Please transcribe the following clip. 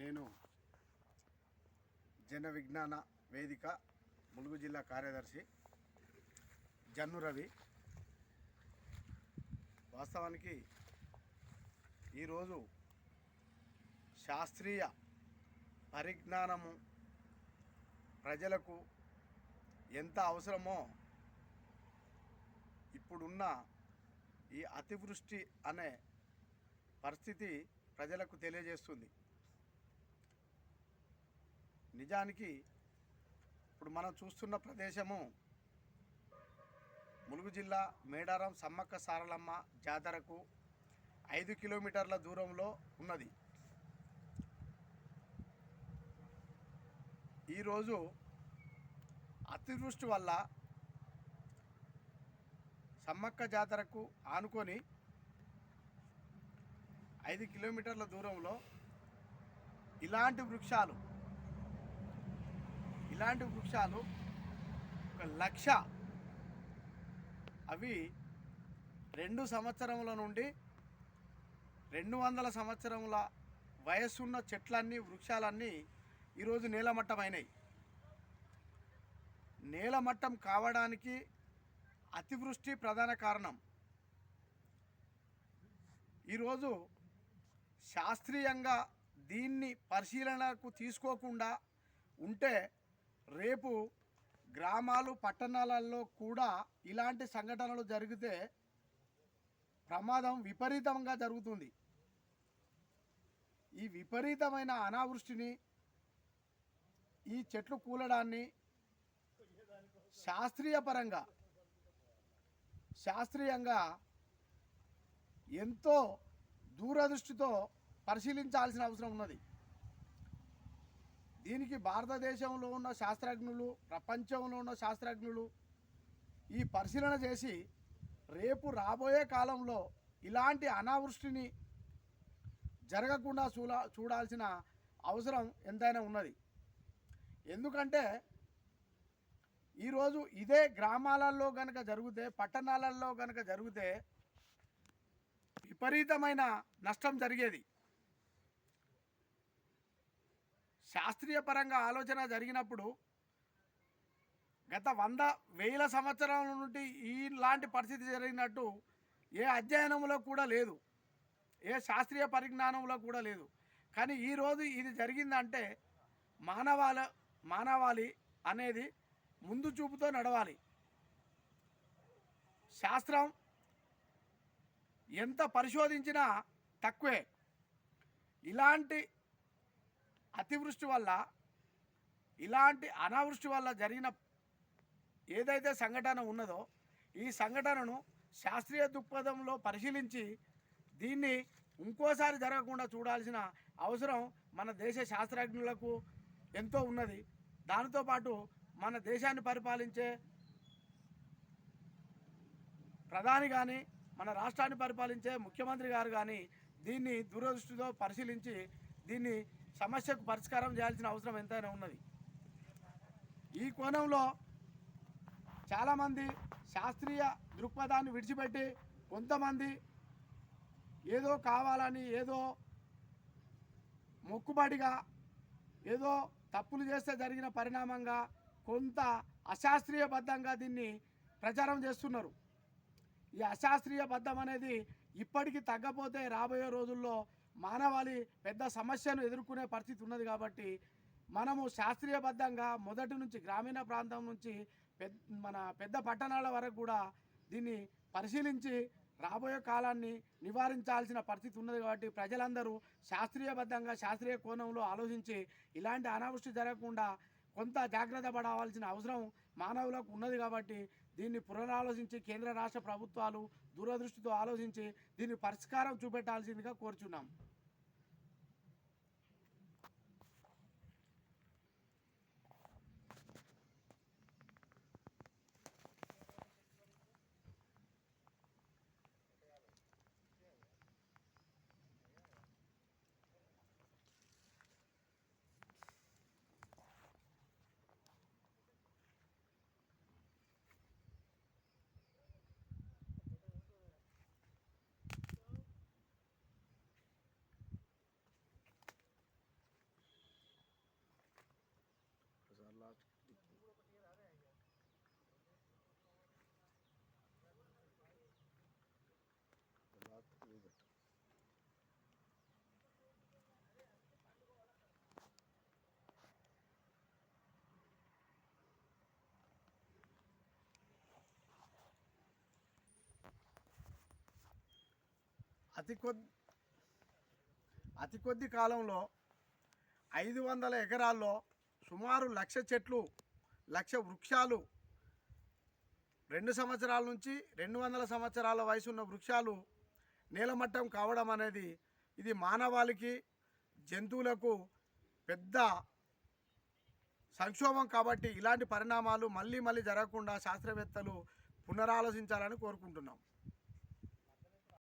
నేను జన విజ్ఞాన వేదిక ములుగు జిల్లా కార్యదర్శి జన్ను రవి. వాస్తవానికి ఈరోజు శాస్త్రీయ పరిజ్ఞానము ప్రజలకు ఎంత అవసరమో ఇప్పుడున్న ఈ అతివృష్టి అనే పరిస్థితి ప్రజలకు తెలియజేస్తుంది. నిజానికి ఇప్పుడు మనం చూస్తున్న ప్రదేశము ములుగు జిల్లా మేడారం సమ్మక్క సారలమ్మ జాతరకు 5 కిలోమీటర్ల దూరంలో ఉన్నది. ఈరోజు అతివృష్టి వల్ల సమ్మక్క జాతరకు ఆనుకొని 5 కిలోమీటర్ల దూరంలో ఇలాంటి వృక్షాలు 1,00,000 అవి 2 సంవత్సరముల నుండి 200 సంవత్సరముల వయస్సున్న చెట్లన్నీ వృక్షాలన్నీ ఈరోజు నేలమట్టమైనాయి. నేలమట్టం కావడానికి అతివృష్టి ప్రధాన కారణం. ఈరోజు శాస్త్రీయంగా దీన్ని పరిశీలనకు తీసుకోకుండా ఉంటే రేపు గ్రామాలు పట్టణాలలో కూడా ఇలాంటి సంఘటనలు జరిగితే ప్రమాదం విపరీతంగా జరుగుతుంది. ఈ విపరీతమైన అనావృష్టిని, ఈ చెట్లు కూలడాన్ని శాస్త్రీయంగా ఎంతో దూరదృష్టితో పరిశీలించాల్సిన అవసరం ఉన్నది. దీనికి భారతదేశంలో ఉన్న శాస్త్రజ్ఞులు, ప్రపంచంలో ఉన్న శాస్త్రజ్ఞులు ఈ పరిశీలన చేసి రేపు రాబోయే కాలంలో ఇలాంటి అనావృష్టిని జరగకుండా చూడాల్సిన అవసరం ఎంతైనా ఉన్నది. ఎందుకంటే ఈరోజు ఇదే గ్రామాలలో కనుక జరిగితే, పట్టణాలలో కనుక జరిగితే విపరీతమైన నష్టం జరిగేది. శాస్త్రీయ పరంగా ఆలోచన జరిగినప్పుడు గత 100,000 సంవత్సరాల నుండి ఇలాంటి పరిస్థితి జరిగినట్టు ఏ అధ్యయనంలో కూడా లేదు, ఏ శాస్త్రీయ పరిజ్ఞానంలో కూడా లేదు. కానీ ఈరోజు ఇది జరిగిందంటే మానవాళి అనేది ముందు చూపుతో నడవాలి. శాస్త్రం ఎంత పరిశోధించినా తక్కువే. ఇలాంటి అతివృష్టి వల్ల, ఇలాంటి అనావృష్టి వల్ల జరిగిన ఏదైతే సంఘటన ఉన్నదో ఈ సంఘటనను శాస్త్రీయ దృక్పథంలో పరిశీలించి దీన్ని ఇంకోసారి జరగకుండా చూడాల్సిన అవసరం మన దేశ శాస్త్రజ్ఞులకు ఎంతో ఉన్నది. దానితో పాటు మన దేశాన్ని పరిపాలించే ప్రధాని కానీ, మన రాష్ట్రాన్ని పరిపాలించే ముఖ్యమంత్రి గారు కానీ దీన్ని దూరదృష్టితో పరిశీలించి దీన్ని సమస్యకు పరిష్కారం చేయాల్సిన అవసరం ఎంతైనా ఉన్నది. ఈ కోణంలో చాలామంది శాస్త్రీయ దృక్పథాన్ని విడిచిపెట్టి కొంతమంది ఏదో కావాలని, ఏదో మొక్కుబడిగా, ఏదో తప్పులు చేస్తే జరిగిన పరిణామంగా కొంత అశాస్త్రీయబద్ధంగా దీన్ని ప్రచారం చేస్తున్నారు. ఈ అశాస్త్రీయబద్ధం అనేది ఇప్పటికీ తగ్గపోతే రాబోయే రోజుల్లో మానవాళి పెద్ద సమస్యను ఎదుర్కొనే పరిస్థితి ఉన్నది. కాబట్టి మనము శాస్త్రీయబద్ధంగా మొదటి నుంచి గ్రామీణ ప్రాంతం నుంచి మన పెద్ద పట్టణాల వరకు కూడా దీన్ని పరిశీలించి రాబోయే కాలాన్ని నివారించాల్సిన పరిస్థితి ఉన్నది. కాబట్టి ప్రజలందరూ శాస్త్రీయబద్ధంగా, శాస్త్రీయ కోణంలో ఆలోచించి ఇలాంటి అనావృష్టి జరగకుండా కొంత జాగ్రత్త పడవలసిన అవసరం మానవులకు ఉన్నది. కాబట్టి దీన్ని పునరాలోచించి కేంద్ర రాష్ట్ర ప్రభుత్వాలు దూరదృష్టితో ఆలోచించి దీన్ని పరిష్కారం చూపెట్టాల్సిందిగా కోరుచున్నాం. అతి కొద్ది కాలంలో 500 ఎకరాల్లో సుమారు 1,00,000 చెట్లు, 1,00,000 వృక్షాలు, 2 సంవత్సరాల నుంచి 200 సంవత్సరాల వయసున్న వృక్షాలు నేలమట్టం కావడం అనేది ఇది మానవాళికి, జంతువులకు పెద్ద సంక్షోభం. కాబట్టి ఇలాంటి పరిణామాలు మళ్ళీ జరగకుండా శాస్త్రవేత్తలు పునరాలోచించాలని కోరుకుంటున్నాం.